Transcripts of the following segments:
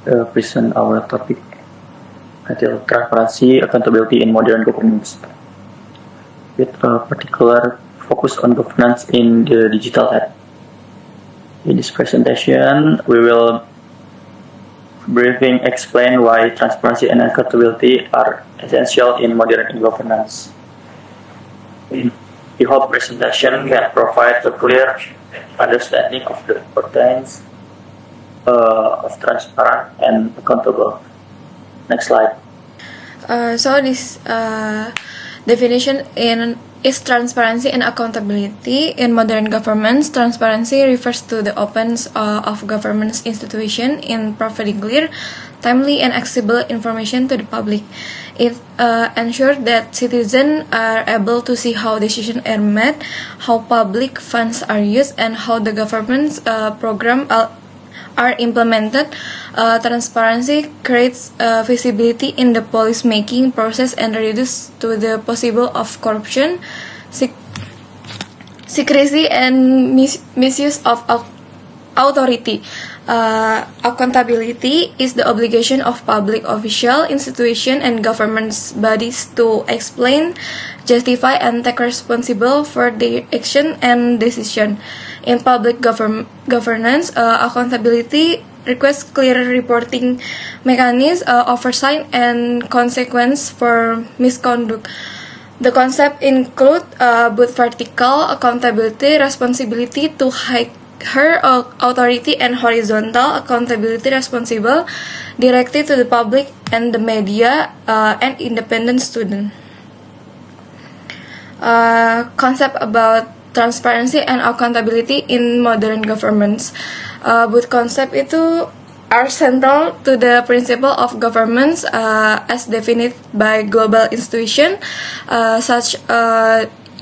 present our topic entitled Transparency, Accountability in Modern Governance, with a particular focus on governance in the digital age. In this presentation, we will briefly explain why transparency and accountability are essential in modern governance. We hope presentation can provide a clear understanding of the importance of transparent and accountable. Next slide. So this definition is transparency and accountability in modern governments. Transparency refers to the openness of government's institution in providing clear, timely, and accessible information to the public. It ensures that citizens are able to see how decisions are made, how public funds are used, and how the government's program are implemented. Transparency creates visibility in the policy-making process and reduces to the possible of corruption, secrecy, and misuse of authority. Accountability is the obligation of public official, institution, and government bodies to explain, justify, and take responsible for their action and decision. In public governance, accountability requires clear reporting mechanisms, oversight, and consequence for misconduct. The concept include both vertical accountability, responsibility to higher authority, and horizontal accountability, responsible directly to the public and the media and independent student. Concept about transparency and accountability in modern governments. Both concept itu are central to the principle of governments as defined by global institutions such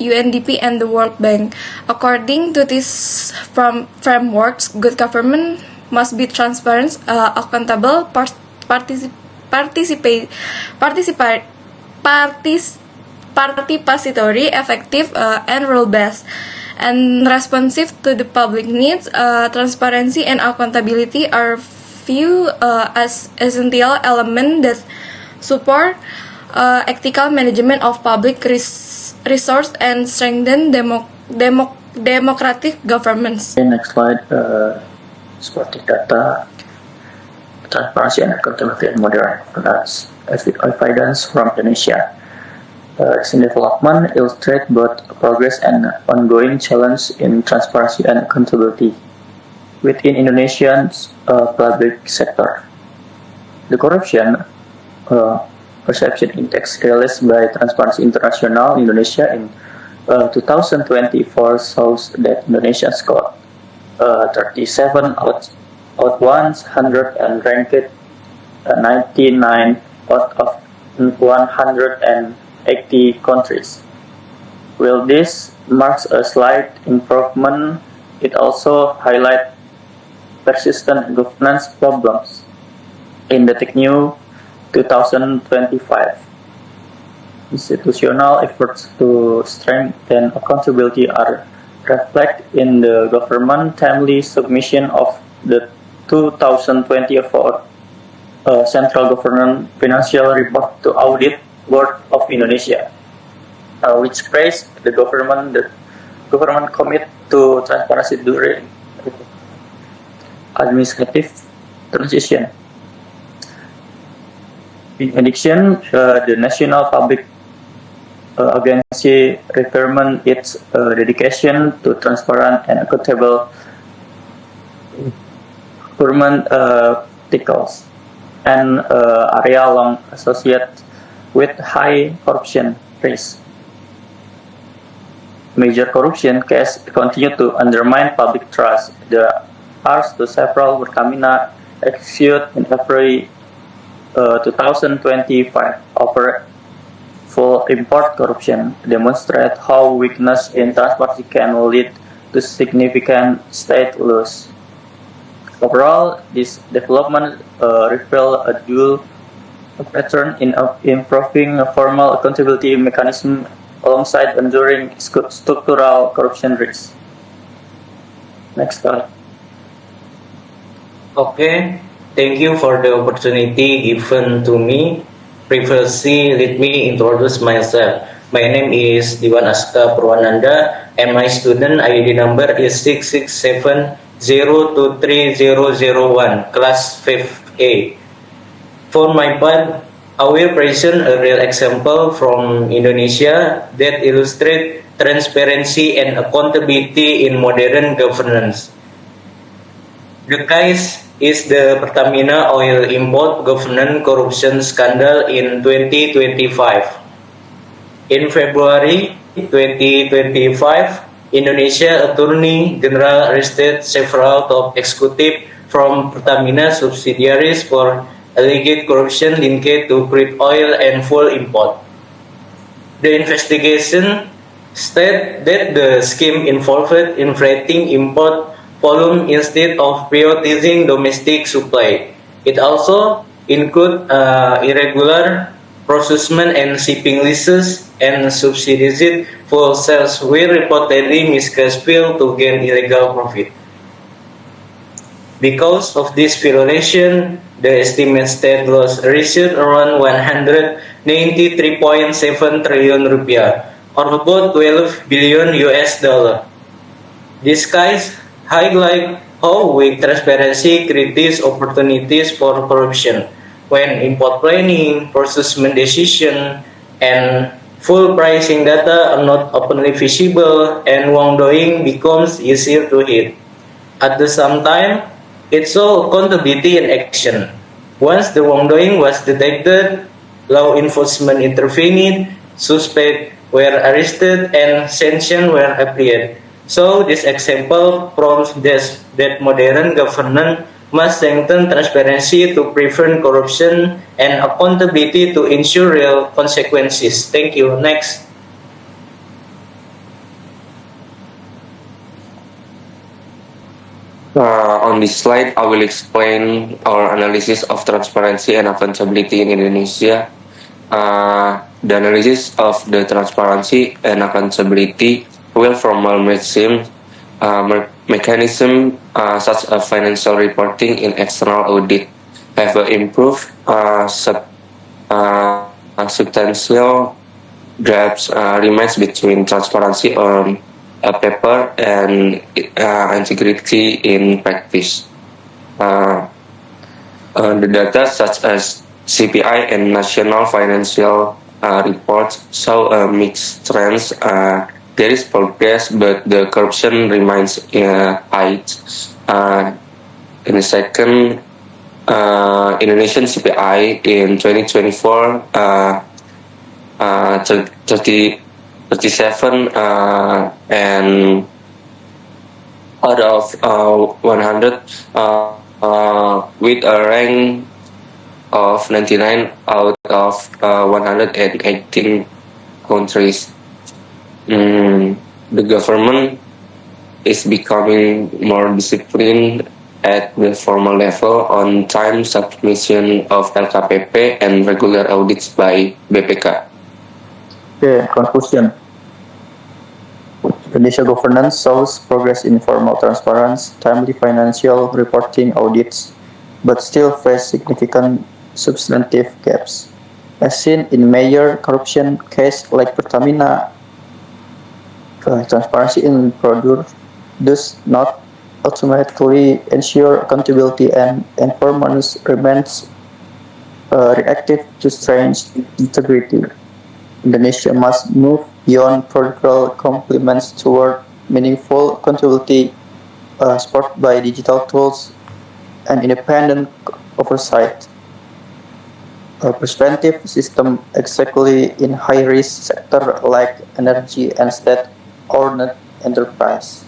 UNDP and the World Bank. According to these frameworks, good government must be transparent, accountable, participatory, effective, and rule-based, and responsive to the public needs. Transparency and accountability are viewed as essential elements that support ethical management of public resource and strengthen democratic governments. Okay, next slide. Supporting data, transparency and accountability in modern governance. Evidence from Indonesia. Recent development illustrate both progress and ongoing challenge in transparency and accountability within Indonesia's public sector. The corruption perception index released by Transparency International Indonesia in 2024 shows that Indonesia scored 37 out 100 and ranked 99 out of 180 countries. While this marks a slight improvement, it also highlights persistent governance problems in the TICNU 2025. Institutional efforts to strengthen accountability are reflected in the government timely submission of the 2024 Central Government Financial Report to Audit Board of Indonesia, which praised the government commit to transparency during administrative transition. In addition, the National Public Agency reaffirmed its dedication to transparent and accountable government practices and area long associated with high corruption risk. Major corruption cases continue to undermine public trust. The Ars to several Pertamina executed in February 2025 over full import corruption demonstrate how weakness in transparency can lead to significant state loss. Overall, this development reveals a dual pattern in improving formal accountability mechanism alongside enduring structural corruption risks. Next slide. Okay, thank you for the opportunity given to me. Previously, let me introduce myself. My name is Diwan Aska Purwananda, and my student ID number is 667023001, class 5A. For my part, I will present a real example from Indonesia that illustrates transparency and accountability in modern governance. The case is the Pertamina oil import governance corruption scandal in 2025. In February 2025, Indonesia Attorney General arrested several top executives from Pertamina subsidiaries for alleged corruption linked to crude oil and fuel import. The investigation stated that the scheme involved inflating import volume instead of prioritizing domestic supply. It also includes irregular procurement and shipping leases and subsidized fuel sales were reportedly miscast to gain illegal profit. Because of this violation, the estimated state loss reached around 193.7 trillion rupiah, or about 12 billion US dollar. This case highlight how weak transparency creates opportunities for corruption when import planning, procurement decision, and full pricing data are not openly visible and wrongdoing becomes easier to hide. At the same time, it shows accountability in action. Once the wrongdoing was detected, law enforcement intervened, suspects were arrested, and sanctions were applied. So this example proves that modern governance must strengthen transparency to prevent corruption and accountability to ensure real consequences. Thank you. Next. On this slide, I will explain our analysis of transparency and accountability in Indonesia. The analysis of the transparency and accountability will formal mechanism such as financial reporting in external audit have improved substantial gaps remains between transparency on paper and integrity in practice. The data such as CPI and national financial reports show mixed trends. There is progress, but the corruption remains high. In the second, Indonesian CPI in 2024, 37 and out of 100 with a rank of 99 out of 118 countries. The government is becoming more disciplined at the formal level on time submission of LKPP and regular audits by BPK. Okay, conclusion. Indonesia governance shows progress in formal transparency, timely financial reporting audits, but still face significant substantive gaps. As seen in major corruption cases like Pertamina, transparency in procedure does not automatically ensure accountability, and enforcement remains reactive to strange integrity. Indonesia must move beyond procedural complements toward meaningful accountability supported by digital tools and independent oversight. A preventive system, exactly in high-risk sector like energy and state-owned enterprise.